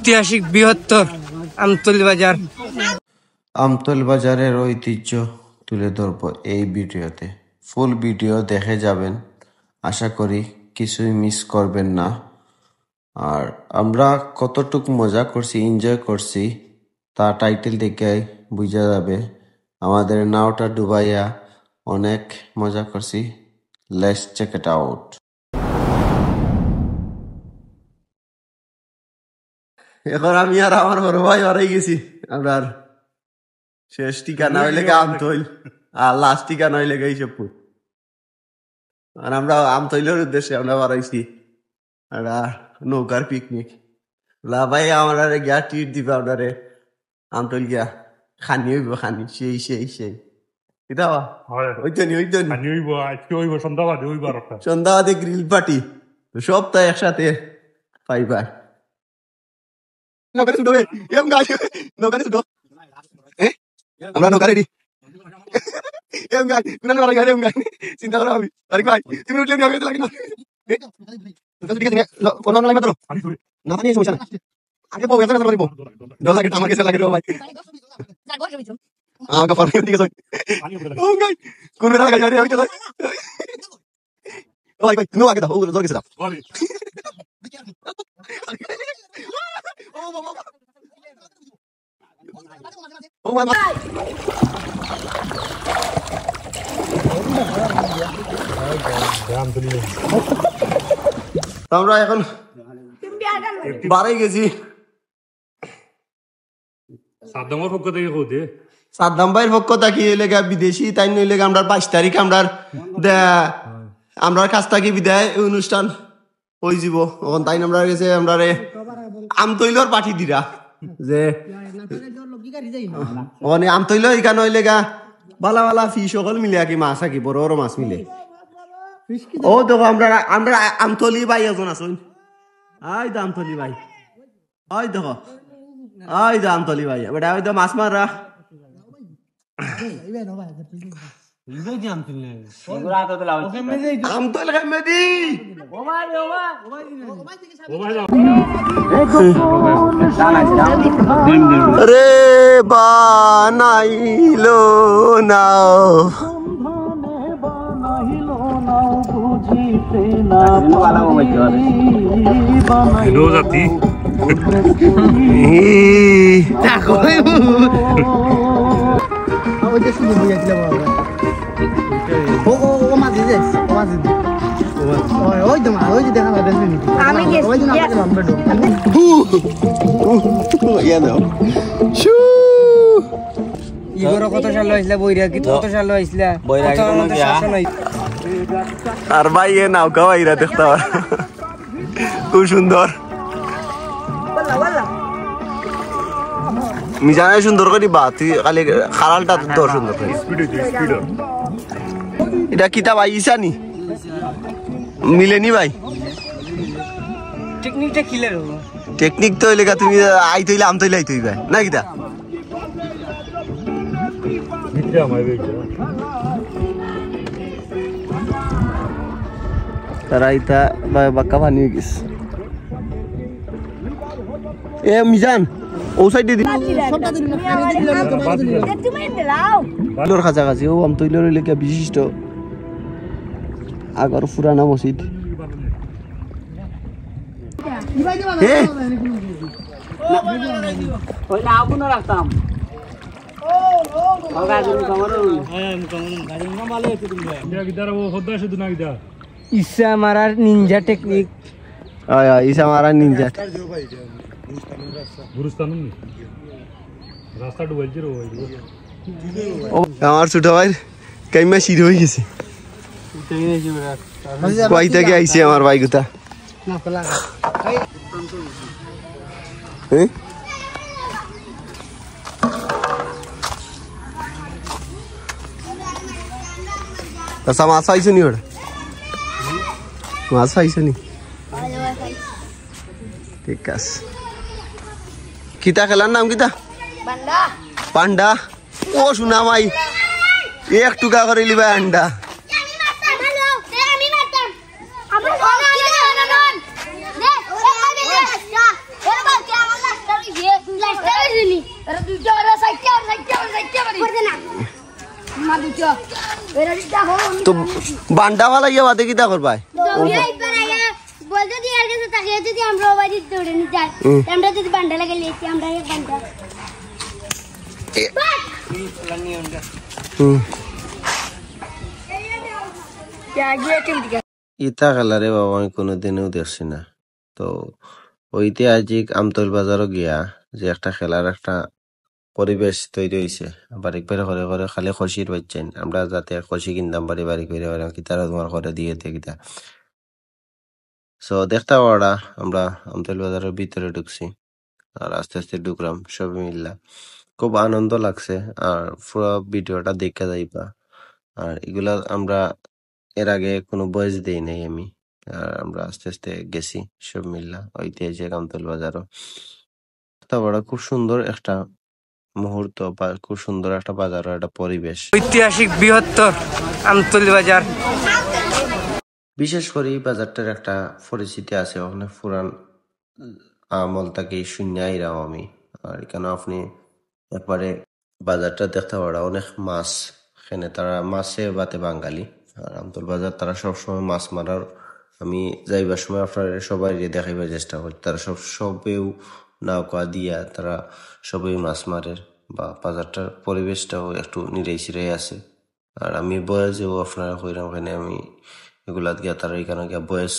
ঐতিহাসিক বৃহত্তর আমতলী বাজার। আমতলী বাজারের ঐতিহ্য তুলে ধরব এই ভিডিওতে। ফুল ভিডিও দেখে যাবেন, আশা করি কিছুই মিস করবেন না। আর আমরা কতটুকু মজা করছি, এনজয় করছি তা টাইটেল দেখে বুঝা যাবে। আমাদের নাওটা ডুবাইয়া অনেক মজা করছি। Let's check it out. এখন আমি আর আমার বড় ভাই হারাই গেছি। আমরা শেষ ঠিকানা হইলে আমতৈল আর লাস্ট ঠিকানা হইলে ইসবপুর। আর আমরা আমতৈলের উদ্দেশ্যে আমরা বাড়াইছি একটা নৌকার পিকনিক। ভাই আমরা গিয়া টিট দিবে আপনারে আমতৈল গিয়া খানি হইব, খানি সেই সেই সেই সন্ধ্যাবাদে গ্রিল পার্টি সব তাই একসাথে পাইবা। আমরা নৌকা রেডি চিন্তা করো আমি ভাই তুমি উঠলে লাগে না কোনো নাই মাত্র না নিয়ে সমস্যা না আগে বউ এত করব 10 লাগে আমার কাছে লাগে রে ভাই আমাকে ফোন দিয়ে গেছে ও গাই কোন বেলা গাড়ি আমি চলে ও ভাই তুমি আগে দাও ও জোর গেছে দাও ও বাবা ও মামা আমরা এখন বাড়াই গেছি সাদ্দাম ভাইয়ের পক্ষ থাকি এলাকা বিদেশি তাই নইলে আমরা 22 তারিখ আমরা কাছ থাকি বিদায় অনুষ্ঠান হয়ে যাব। তখন তাই আমরা গেছে আমরা আমতৈলর পাঠি দিরা যে আমতৈল এখানে হইলে গা বালা বালা ফি সকল মিলে আর কি মাছ আঁকি বড় বড় মাছ মিলে। ও দেখো আমরা আমরা আমতলি ভাই এজন আছো আই দা আমতলি ভাই আই দেখো আই দা আমতলি ভাই বেটা ওই তো মাছ মারা রে বানাইলো নাও কত সাল হয়েছিল বইরা কি কত সাল হয়েছিল আর ভাই এ নৌকা বাইরা দেখতে খুব সুন্দর মিজানে সুন্দর করে বা তুই খালি খালালটা তোর সুন্দর করে এটা কিতা ভাই ইসানি মিলেনি ভাই টেকনিকটা ক্লিয়ার হলো টেকনিক তো এলাকা তুমি আইতে হইলে আম তৈলে আইতে হইবে না কিতা তারা ইতা বাক্কা পানি গেছে এ মিজান ও সাইড দি তোর কাছাকাছি ও আম তৈলের এলাকা বিশিষ্ট আগর পুরানা মসজিদ ইসা মারার নিনজা টেকনিক ইসা মারার নিনজা আমার ছোট ভাই কাইমা শির হয়ে গেছে কই থেকে আইছে আমার ভাই গুতা আচ্ছা মাছ আইছো নি ওটা মাছ আইছো নি ঠিক আছে কিতা খেলার নাম কিতা পান্ডা ও শুনা মাই এক টুকা করে লিবা আন্ডা তো বান্ডা ভালা ইয়া বাদে কিতা করবাই বলতে দিয়ে আর কাছে তাকিয়ে যদি আমরা বাড়ি দৌড়ে নিয়ে যাই আমরা যদি বান্ডা লাগে লেছি আমরা এক বান্ডা ইতা খেলারে বাবা আমি কোনোদিনও দেখছি না। তো ঐতিহাসিক আমতল বাজারও গিয়া যে একটা খেলার একটা পরিবেশ তৈরি হয়েছে বারিক বেড়ে করে করে খালি খসির বাচ্চান আমরা যাতে খসি কিনতাম বাড়ি বাড়ি করে কিতারা তোমার করে দিয়ে কিতা। সো দেখতে পারা আমরা আমতল বাজারের ভিতরে ঢুকছি আর আস্তে আস্তে ঢুকলাম সবাই মিললা, খুব আনন্দ লাগছে। আর পুরো ভিডিওটা দেখে যাইবা। আর এগুলা আমরা এর আগে কোনো বয়স দেই নাই আমি। আর আমরা আস্তে আস্তে গেছি সব মিললা ঐতিহাসিক আমতল বাজারও। তারপরে খুব সুন্দর একটা মুহূর্ত বা খুব সুন্দর একটা বাজার একটা পরিবেশ। ঐতিহাসিক বৃহত্তর আমতলী বাজার। বিশেষ করে এই বাজারটার একটা পরিচিতি আছে, ওখানে পুরান আমল থেকে শূন্য আইরাও আমি। আর এখানে আপনি একবারে বাজারটা দেখতে পারা অনেক মাছ, এখানে তারা মাছে বাতে বাঙালি। আর আমতল বাজার তারা সবসময় মাছ মারার, আমি যাইবার সময় আপনার সবাই দেখাইবার চেষ্টা করি, তারা সবেও নৌকা দিয়া তারা সবই মাছ মারে বা বাজারটার পরিবেশটাও একটু নিরাই সিরাই আছে। আর আমি বয়সেও আপনারা কইরাম ওখানে আমি এগুলা গিয়া তারা এখানে গিয়া বয়স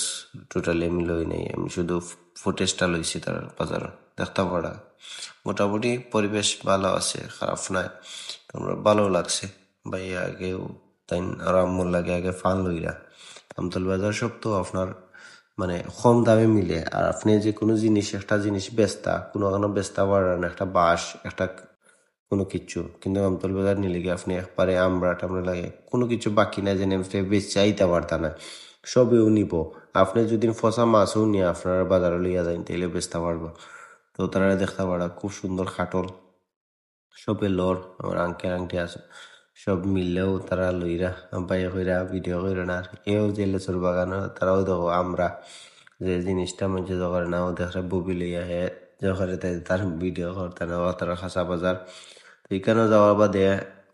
টোটালি আমি লই নাই, আমি শুধু ফুটেজটা লইছি তার বাজার দেখতে পারা। মোটামুটি পরিবেশ ভালো আছে, খারাপ নাই, তোমরা ভালো লাগছে। ভাইয়া আগেও তাই আর আম্মুর লাগে আগে ফান লইরা আমতল বাজার সব তো আপনার মানে কম দামে মিলে। আর আপনি যে কোনো জিনিস একটা জিনিস বেচতা কোনো বেচতা পারেন একটা বাঁশ একটা কোনো কিছু, কিন্তু আমতল বাজার নিলে গিয়ে আপনি একবারে আমরা টামরা লাগে কোনো কিছু বাকি না জেনে বেচে আইতে পারতা না, সবেও নিব। আপনি যদি ফসা মাছও নিয়ে আপনার বাজারে লইয়া যান তাইলে বেচতে পারবো। তো তারা দেখতে পারা খুব সুন্দর খাটল সবে লর আমার আংকে আংটি আছে সব মিললেও তারা লইরা বাইরে কইরা ভিডিও কইরা না। আর এও যে লেচুর বাগান তারাও দেখো আমরা যে জিনিসটা মধ্যে যখন নাও দেখে ববি লইয়া হে যখন তার ভিডিও করতে না তারা খাসা বাজার। তো এখানে যাওয়ার বাদে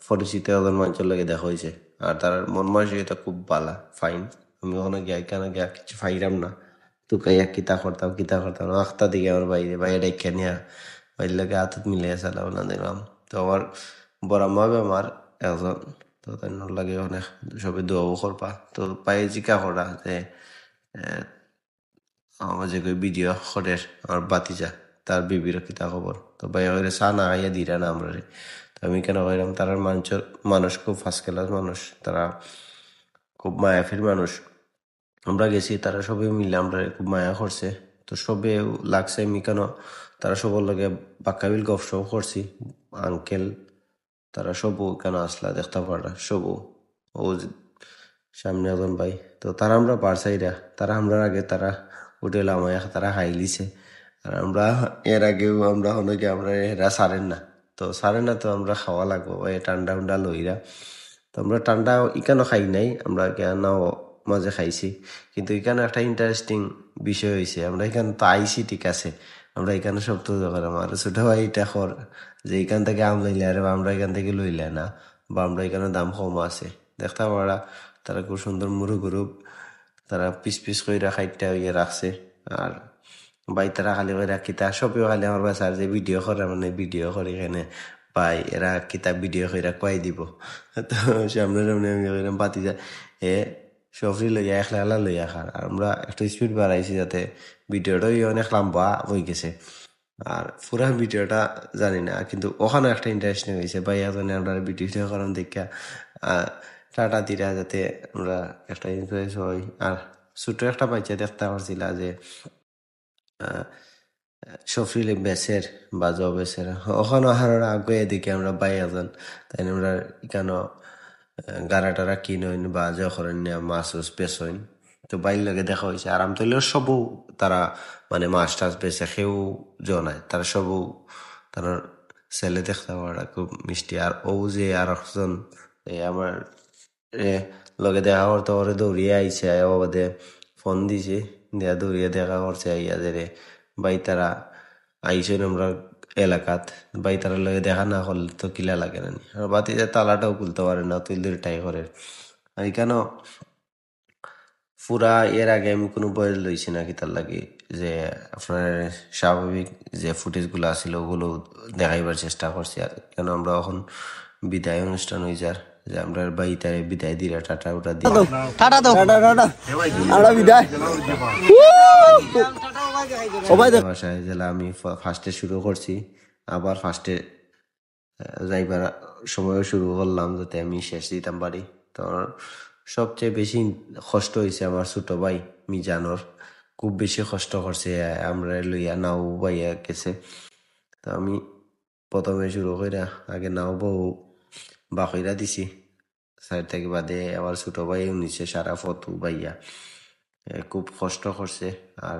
পরিচিত একজন মানুষের লাগে দেখা হয়েছে। আর তার মন মানসিকতা খুব ভালো ফাইন। আমি ওখানে গিয়া এখানে গিয়া কিছু ফাইরাম না, তো কাইয়া কিতা করতাম আখতা দিকে আমার বাইরে ডেকে নিয়া বাইর লাগে হাতত মিলিয়ে চালাম না দেখলাম। তো আমার বড় মা আমার একজন, তো তাই লাগে অনেক সবে দোয়াও করবা। তো পায়ে জিকা করা যে আমার যে ভিডিও করে আমার বাতিজা তার বিবির কিতা খবর, তো বাইরে চা না খাইয়া দিরা না আমরা। তো আমি কেন কইলাম তার মানুষ খুব ফার্স্ট ক্লাস মানুষ, তারা খুব মায়াফির মানুষ। আমরা গেছি তারা সবাই মিলে আমরা খুব মায়া করছে। তো সবে লাগছে আমি কেন তারা সবার লগে বাক্কাবিল গপসপ করছি, আঙ্কেল তারা সবও কেন আসলা দেখতে পারা সবও ও সামনে একজন ভাই। তো তারা আমরা পারসাইরা তারা আমরা আগে তারা হোটেল আমায় তারা হাই লিছে। আর আমরা এর আগেও আমরা অনেকে আমরা এরা সারেন না, তো সারেন না তো আমরা খাওয়া লাগবো ওই ঠান্ডা উন্ডা লইরা। তো আমরা ঠান্ডা ইকানো খাই নাই, আমরা কেনাও মাঝে খাইছি। কিন্তু এখানে একটা ইন্টারেস্টিং বিষয় হয়েছে, আমরা এখানে তো আইসি ঠিক আছে, আমরা এখানে সব তো দোকান আমার ছোট ভাই এটা কর যে এখান থেকে আম লইলে আর আমরা এখান থেকে লইলে না, বা আমরা এখানে দাম কম আছে দেখতে পারা। তারা খুব সুন্দর মুরু গুরু তারা পিস পিস করে খাইটা ইয়ে রাখছে। আর ভাই তারা খালি করে কিতা সবেও খালি আমার বাসার যে ভিডিও করে মানে ভিডিও করে এখানে ভাই এরা কিতা ভিডিও করে কয়াই দিব। তো সামনে সামনে আমি বাতি যায় এ সফরি লইয়া একলা লইয়া খার। আর আমরা একটু স্পিড বাড়াইছি যাতে ভিডিওটাই অনেক লম্বা হয়ে গেছে। আর পুরা ভিডিওটা জানি না, কিন্তু ওখানে একটা ইন্টারেস্টিং হয়েছে ভাই এজনে আমরা ভিডিও করার দেখা টাটা দিরা যাতে আমরা একটা ইনফ্লুয়েন্স হই। আর ছোট একটা বাচ্চা দেখতে পারছিল যে সফরিলে বেসের বা জবেসের ওখানে হারার আগে এদিকে আমরা বাই আছেন তাই আমরা কেন গাড়া টারা কিনইন বা যখন মাছ বেচইন। তো বাইর লগে দেখা হয়েছে আরাম তৈলেও সবও তারা মানে মাছ টাছ বেছে সেও জনায় তারা সবও তারা ছেলে দেখতে পারা খুব মিষ্টি। আর ও যে আর একজন আমার লগে দেখা করতে ওরে দৌড়িয়ে আইছে বাদে ফোন দিছে দিয়া দৌড়িয়ে দেখা করছে আইয়া যে রে ভাই তারা আইসেন আমরা এলাকাত বাই তারা লগে দেখা না করলে তো কিলা লাগে না আর বাতি যে তালাটাও খুলতে পারে না তুই টাই করে আর এখানেও পুরা এর আগে আমি কোনো বয়স লইছি না কি তার লাগে যে আপনার স্বাভাবিক যে ফুটেজ গুলো আছিল ওগুলো দেখাইবার চেষ্টা করছি আর কেন আমরা এখন বিদায় অনুষ্ঠান হয়ে যার যে আমরা বাইতারে বিদায় দিলে টাটা ওটা দিয়ে টাটা দাও আমরা বিদায় বাসায় জেলা আমি ফার্স্টে শুরু করছি আবার ফার্স্টে যাইবার সময় শুরু করলাম যাতে আমি শেষ দিতাম পারি তো সবচেয়ে বেশি কষ্ট হয়েছে আমার ছোট ভাই মিজানোর খুব বেশি কষ্ট করছে আমরা লইয়া নাও বাইয়া গেছে তো আমি প্রথমে শুরু কইরা আগে নাও বউ বাকইরা দিছি সাইড থেকে বাদে আমার ছোট ভাই নিচে সারা ফটো বাইয়া খুব কষ্ট করছে আর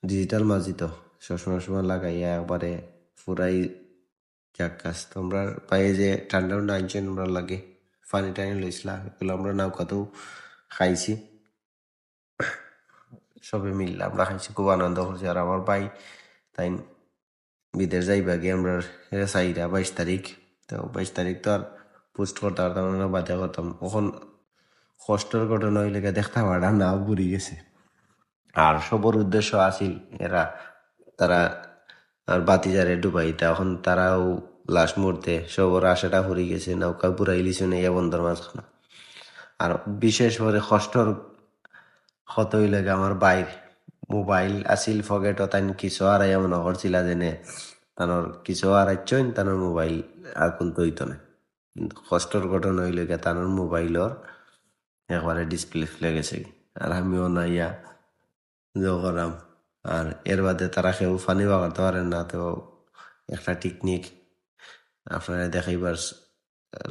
ডিজিটাল মাঝি তো সবসময় সময় লাগাইয়া একবারে পুরাই যাক কাজ তোমরা পায়ে যে ঠান্ডা আনছেন আমরা লাগে পানি টানি লইছিলা এগুলো আমরা নৌকাতেও খাইছি সবে মিললে আমরা খাইছি খুব আনন্দ করছি আর আমার ভাই তাই বিদেশ যাইবা গিয়ে আমরা চাইরা 22 তারিখ তো 22 তারিখ তো আর পোস্ট করতে পারতাম না বাধা করতাম এখন কষ্টের ঘটনা হইলে দেখতে পারা না বুড়ি গেছে আর সবর উদ্দেশ্য আছিল এরা তারা আর বাতিজারে ডুবাইতে এখন তারাও লাস্ট মুহূর্তে সবর আশাটা হরি গেছে নৌকা বুড়াই লিছে না ইয়া বন্ধর মাঝখানে আর বিশেষ করে কষ্টর ক্ষত হইলে আমার বাইর মোবাইল আছিল ফগেটও তাই কিছু আর এমন করছিল যেনে তানোর কিছু আর আইচইন তানোর মোবাইল আর খুলতে হইতো না কিন্তু কষ্টর ঘটনা হইলে তানোর মোবাইলর একবারে ডিসপ্লে ফেলে গেছে আর আমিও না ইয়া করাম আর এর বাদে তারা কেউ ফানি বাগাতে পারেন না তো একটা টেকনিক আপনারা দেখাইবার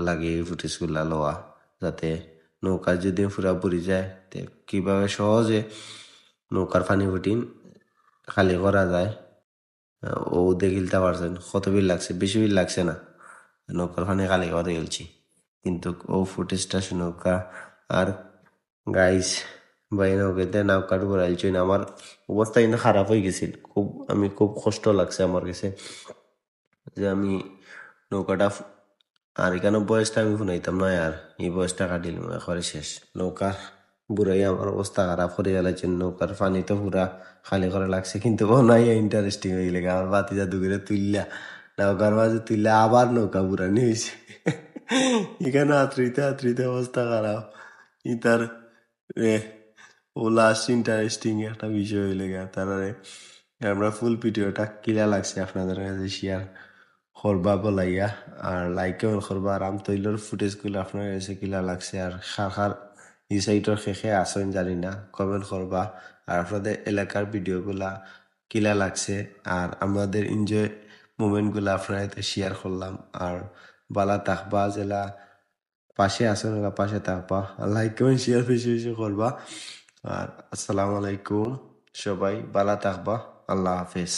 লাগে ফুটেজ গুলা লওয়া যাতে নৌকা যদি পুরা বুড়ি যায় কিভাবে সহজে নৌকার পানি ফুটিন খালি করা যায় ও দেখিলতে পারছেন কত বিল লাগছে বেশি বিল লাগছে না নৌকার পানি খালি করে গেলছি কিন্তু ও ফুটেজটা নৌকা আর গাইস ভাই নৌকাতে নৌকা ডুবাইলছি না আমার অবস্থা কিন্তু খারাপ হয়ে গেছিল আমি খুব কষ্ট লাগছে আমার কাছে যে আমি নৌকাটা আর এখানে বয়সটা আমি শুনাইতাম না আর এই বয়সটা কাটিলাম একবারে শেষ নৌকা বুড়াই আমার অবস্থা খারাপ করে গেলাছে নৌকার পানি তো পুরা খালি করে লাগছে কিন্তু ও নাই ইন্টারেস্টিং হয়ে লেগে আমার বাতি জাদু করে তুললা নৌকার মাঝে তুললা আবার নৌকা বুড়ানি হয়েছে এখানে আত্রিতে অবস্থা খারাপ ইতার ও লাস্ট ইন্টারেস্টিং একটা বিষয় হয়ে লেগে তারা আমরা ফুল ভিডিওটা কিলা লাগছে আপনাদের কাছে শেয়ার করবা বলাইয়া আর লাইক কেমন করবা আর আমতৈলর ফুটেজ গুলো আপনার কাছে কিলা লাগছে আর খার এই সাইটর শেষে আসেন জানি না কমেন্ট করবা আর আপনাদের এলাকার ভিডিও গুলা কিলা লাগছে আর আমাদের এনজয় মুভমেন্ট গুলা আপনার সাথে শেয়ার করলাম আর বালা থাকবা জেলা পাশে আসেন পাশে থাকবা লাইক কমেন্ট শেয়ার বেশি বেশি করবা আর আসসালামু আলাইকুম সবাই বালা থাকবা আল্লাহ হাফেজ।